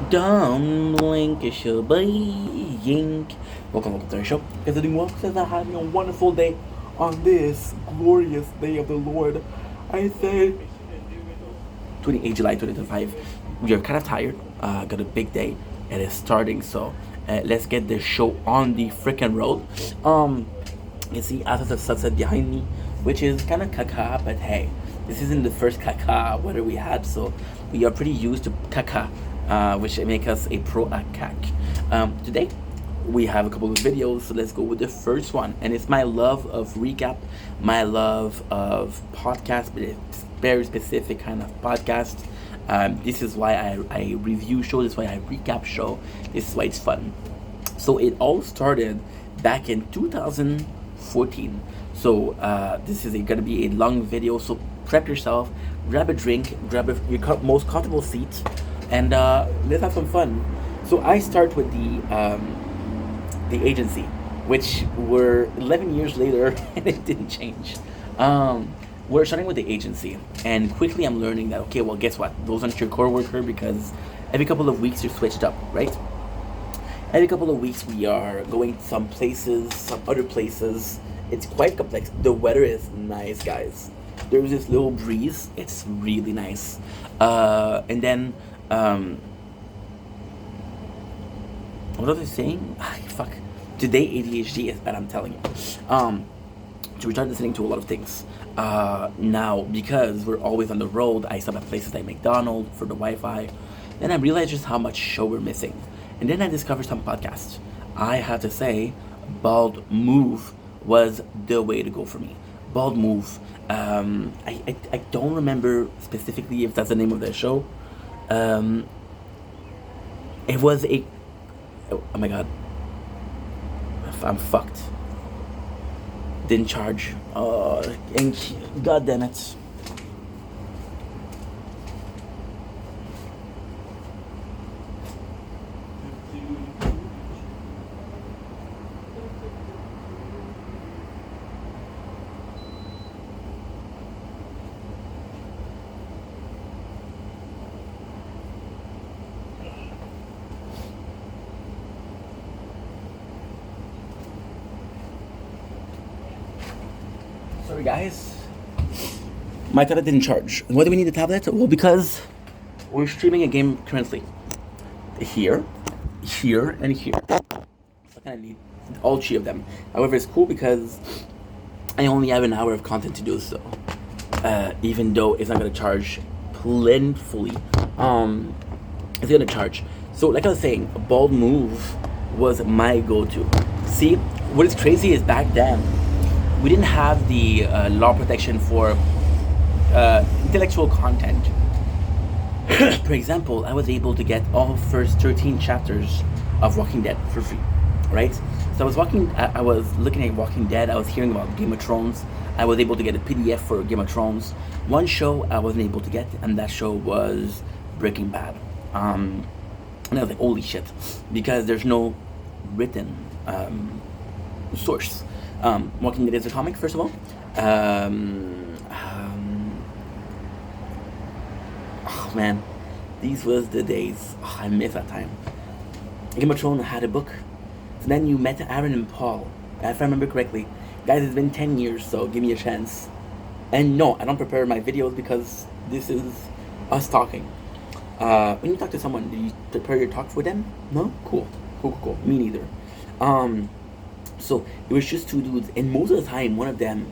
Don't blink, it should blink. Welcome to the show. Is it doing well? Says I'm having a wonderful day on this glorious day of the Lord. I say 28 July 2025. We are kind of tired. Got a big day. It is starting, so let's get this show on the freaking road. You see Ashes of Sunset behind me, which is kind of caca, but hey, this isn't the first caca weather we had, so we are pretty used to caca, which make us a pro at cac. Today, we have a couple of videos, so let's go with the first one. And it's my love of recap, my love of podcast, but it's very specific kind of podcast. This is why I review show, this is why I recap show, this is why it's fun. So it all started back in 2014. So this is going to be a long video. So prep yourself, grab a drink, grab your most comfortable seat, and let's have some fun. So I start with the agency, which were 11 years later, and it didn't change. We're starting with the agency, and quickly I'm learning that okay, well, guess what? Those aren't your core worker because every couple of weeks you're switched up, right? Every couple of weeks we are going some places, some other places. It's quite complex. The weather is nice, guys. There's this little breeze. It's really nice. And then, what was I saying? Fuck. Today ADHD is bad, I'm telling you. So we start listening to a lot of things. Now, because we're always on the road, I stop at places like McDonald's for the Wi-Fi. Then I realized just how much show we're missing. And then I discovered some podcasts. I have to say, Bald Move was the way to go for me. Bald Move. I don't remember specifically if that's the name of the show. Um, it was a. Oh my god. I'm fucked. Didn't charge. God damn it. Sorry, guys. My tablet didn't charge. Why do we need a tablet? Well, because we're streaming a game currently. Here, here, and here. So I kind of need all three of them. However, it's cool because I only have an hour of content to do so. Even though it's not gonna charge plentifully, it's gonna charge. So, like I was saying, Bald Move was my go-to. See, what is crazy is back then we didn't have the law protection for intellectual content. For example, I was able to get all first 13 chapters of Walking Dead for free, right? So I was looking at Walking Dead. I was hearing about Game of Thrones. I was able to get a PDF for Game of Thrones. One show I wasn't able to get, and that show was Breaking Bad. And I was like, holy shit, because there's no written source. Walking Dead is a comic, first of all. Oh man, these was the days. Oh, I miss that time. Game of Thrones had a book. So then you met Aaron and Paul, if I remember correctly. Guys, it's been 10 years, so give me a chance. And no, I don't prepare my videos because this is us talking. When you talk to someone, do you prepare your talk for them? No? Cool. Me neither. So it was just two dudes, and most of the time, one of them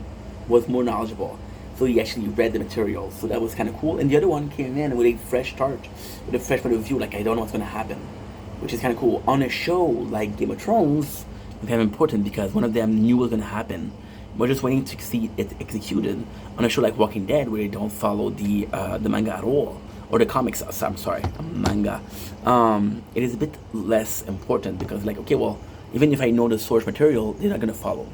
was more knowledgeable. So he actually read the material, so that was kind of cool. And the other one came in with a fresh start, with a fresh point of view, like I don't know what's gonna happen, which is kind of cool. On a show like Game of Thrones, it's kind of important because one of them knew what was gonna happen. We're just waiting to see it executed. On a show like Walking Dead, where they don't follow the manga at all, or the comics. I'm sorry, manga. It is a bit less important because, like, okay, well, even if I know the source material, they're not gonna follow.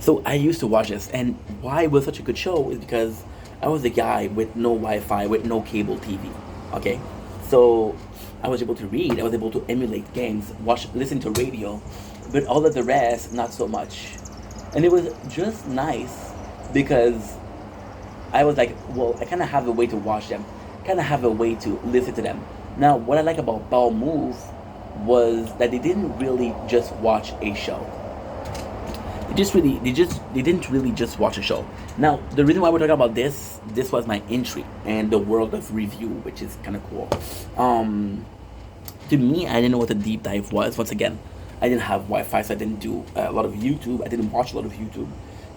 So I used to watch this, and why it was such a good show is because I was a guy with no Wi-Fi, with no cable TV. Okay, so I was able to read, I was able to emulate games, watch, listen to radio, but all of the rest, not so much. And it was just nice because I was like, well, I kind of have a way to watch them, kind of have a way to listen to them. Now, what I like about Ball Move was that they didn't really just watch a show. They didn't really just watch a show. Now, the reason why we're talking about this was my entry and the world of review, which is kind of cool. To me, I didn't know what a deep dive was. Once again, I didn't have Wi-Fi, so I didn't do a lot of YouTube. I didn't watch a lot of YouTube.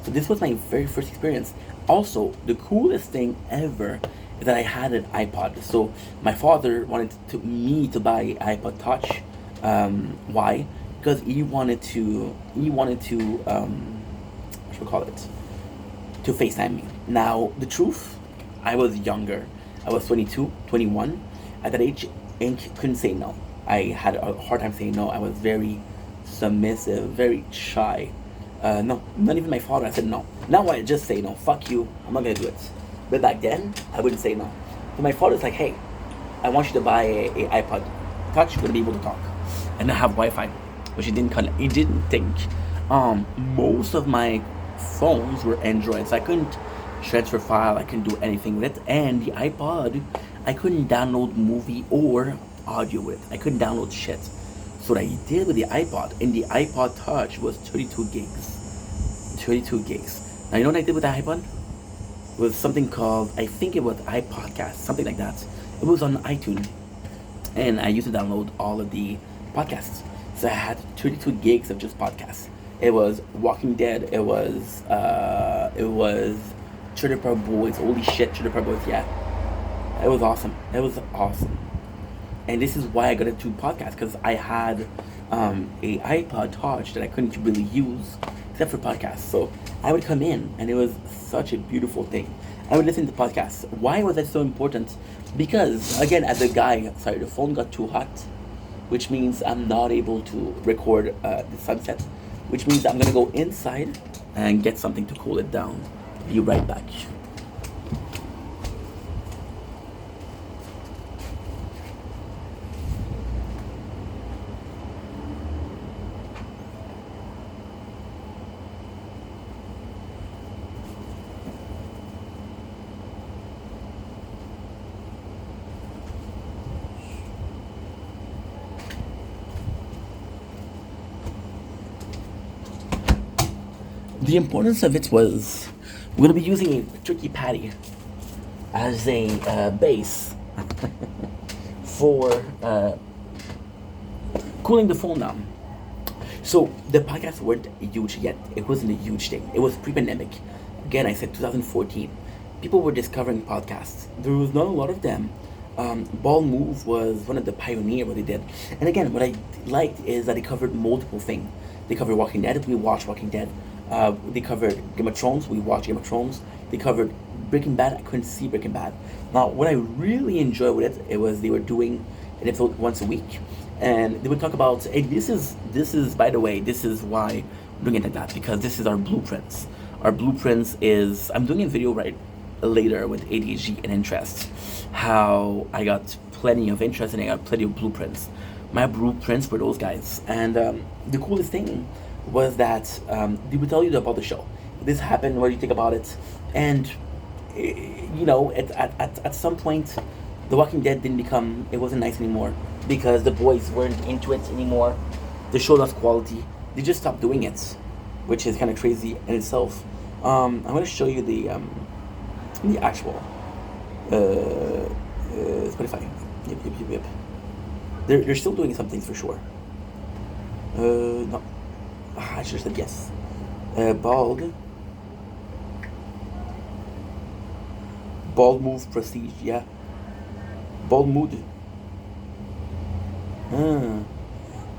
So this was my very first experience. Also, the coolest thing ever is that I had an iPod. So my father wanted me to buy an iPod Touch. Why? Because what should we call it? To FaceTime me. Now, the truth, I was younger. I was 22, 21. At that age, Ink couldn't say no. I had a hard time saying no. I was very submissive, very shy. No, not even my father. I said no. Now I just say no. Fuck you. I'm not gonna do it. But back then, I wouldn't say no. So my father's like, hey, I want you to buy a iPod Touch. You're gonna be able to talk, and I have Wi-Fi, which he didn't think. Most of my phones were Androids. I couldn't transfer file. I couldn't do anything with it. And the iPod, I couldn't download movie or audio with. I couldn't download shit. So what I did with the iPod, and the iPod Touch was 32 gigs. 32 gigs. Now you know what I did with the iPod? It was something called, I think it was iPodcast, something like that. It was on iTunes. And I used to download all of the podcasts. So I had 32 gigs of just podcasts. It was Walking Dead. It was Trailer Park Boys. Holy shit, Trailer Park Boys. Yeah, it was awesome. It was awesome. And this is why I got into podcasts, because I had a iPod Touch that I couldn't really use except for podcasts. So I would come in, and it was such a beautiful thing. I would listen to podcasts. Why was that so important? Because again, as a guy, sorry, the phone got too hot, which means I'm not able to record the sunset, which means I'm gonna go inside and get something to cool it down. Be right back. The importance of it was we're going to be using a turkey patty as a base for cooling the phone down. So the podcasts weren't huge yet. It wasn't a huge thing. It was pre-pandemic. Again, I said 2014. People were discovering podcasts. There was not a lot of them. Ball Move was one of the pioneer what they did. And again, what I liked is that they covered multiple things. They covered Walking Dead. We watched Walking Dead. They covered Game of Thrones. We watched Game of Thrones. They covered Breaking Bad. I couldn't see Breaking Bad. Now, what I really enjoyed with it was they were doing an episode once a week, and they would talk about. Hey, this is by the way, this is why I'm doing it like that, because this is our blueprints. Our blueprints is I'm doing a video right later with ADHD and interest. How I got plenty of interest and I got plenty of blueprints. My blueprints were those guys, and the coolest thing was that they would tell you about the show. This happened. What do you think about it? And at some point, The Walking Dead it wasn't nice anymore because the boys weren't into it anymore. The show lost quality. They just stopped doing it, which is kind of crazy in itself. I'm going to show you the actual Spotify. Yep. They're still doing some things for sure. No. I should have said yes. Bald move prestige, yeah. Bald mood.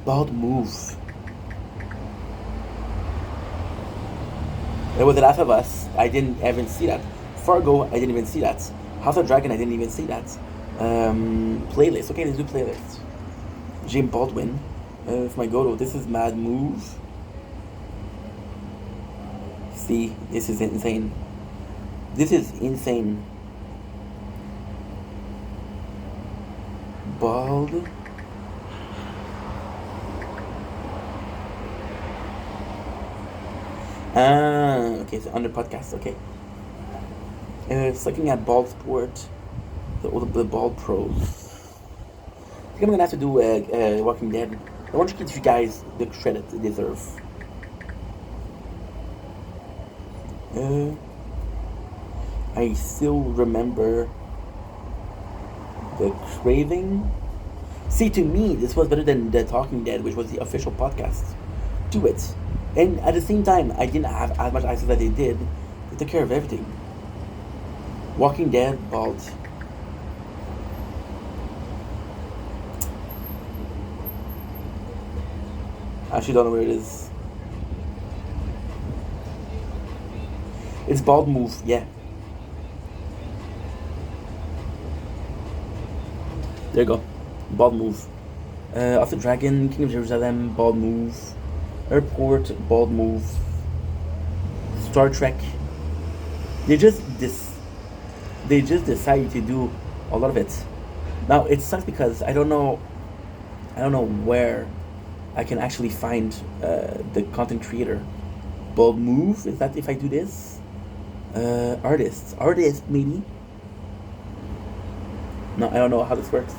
Bald move. There was The Last of Us. I didn't even see that. Fargo, I didn't even see that. House of Dragon, I didn't even see that. Playlist. Okay, let's do playlist. James Baldwin. For my go-to, this is Mad Move. See, this is insane. This is insane. Bald. Okay, so under podcast, okay. It's looking at Bald Sport, the Bald Pros. think I'm gonna have to do Walking Dead. I want to give you guys the credit they deserve. Uh, I still remember the Craving. See, to me, this was better than The Talking Dead, which was the official podcast. Do it. And at the same time, I didn't have as much access that they did. They took care of everything. Walking Dead, Bald. I actually don't know where it is. It's Bald Move, yeah. There you go. Bald Move. Off the Dragon, King of Jerusalem, Bald Move. Airport, Bald Move. Star Trek. They just decided to do a lot of it. Now it sucks because I don't know where I can actually find the content creator. Bald Move, is that if I do this? Artist maybe. No, I don't know how this works.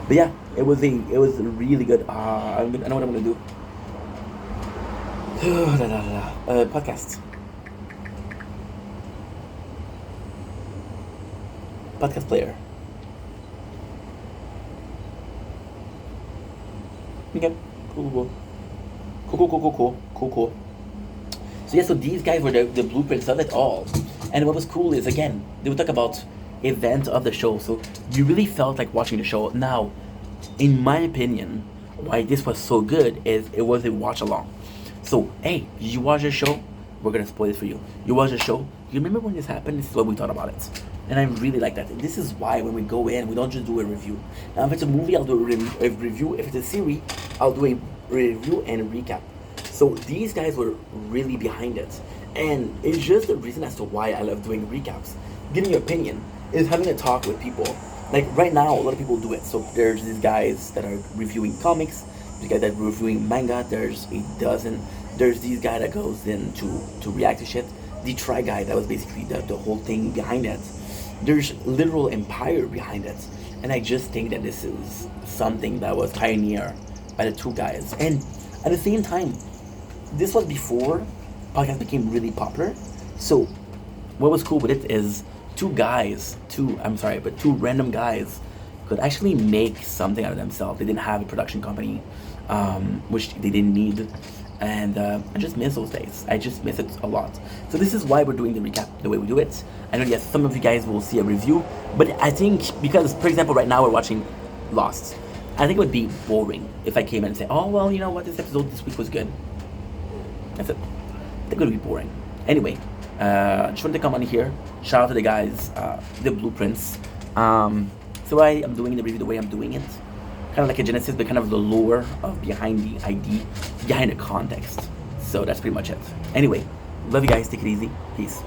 But yeah, it was really good. I know what I'm gonna do. Podcast. Podcast player. Okay. Cool. So yeah, so these guys were the blueprints of it all. And what was cool is, again, they would talk about event of the show. So you really felt like watching the show. Now, in my opinion, why this was so good is it was a watch along. So, hey, did you watch the show? We're gonna spoil it for you. You watch the show? You remember when this happened? This is what we thought about it. And I really like that. This is why when we go in, we don't just do a review. Now, if it's a movie, I'll do a review. If it's a series, I'll do a review and a recap. So these guys were really behind it. And it's just the reason as to why I love doing recaps. Giving your opinion is having a talk with people. Like right now, a lot of people do it. So there's these guys that are reviewing comics. There's guys that are reviewing manga. There's a dozen. There's these guy that goes in to react to shit. The Try Guy, that was basically the whole thing behind it. There's literal empire behind it. And I just think that this is something that was pioneered by the two guys. And at the same time, this was before podcasts became really popular. So what was cool with it is two random guys could actually make something out of themselves. They didn't have a production company, which they didn't need. And I just miss those days. I just miss it a lot. So this is why we're doing the recap the way we do it. I know, yes, some of you guys will see a review, but I think because, for example, right now we're watching Lost. I think it would be boring if I came in and said, oh, well, you know what, this episode this week was good. That's it. I think it would be boring. Anyway, just wanted to come on here. Shout out to the guys, the blueprints. So I am doing the review the way I'm doing it. Kind of like a genesis, but kind of the lore of behind the ID, behind the context. So that's pretty much it. Anyway, love you guys. Take it easy. Peace.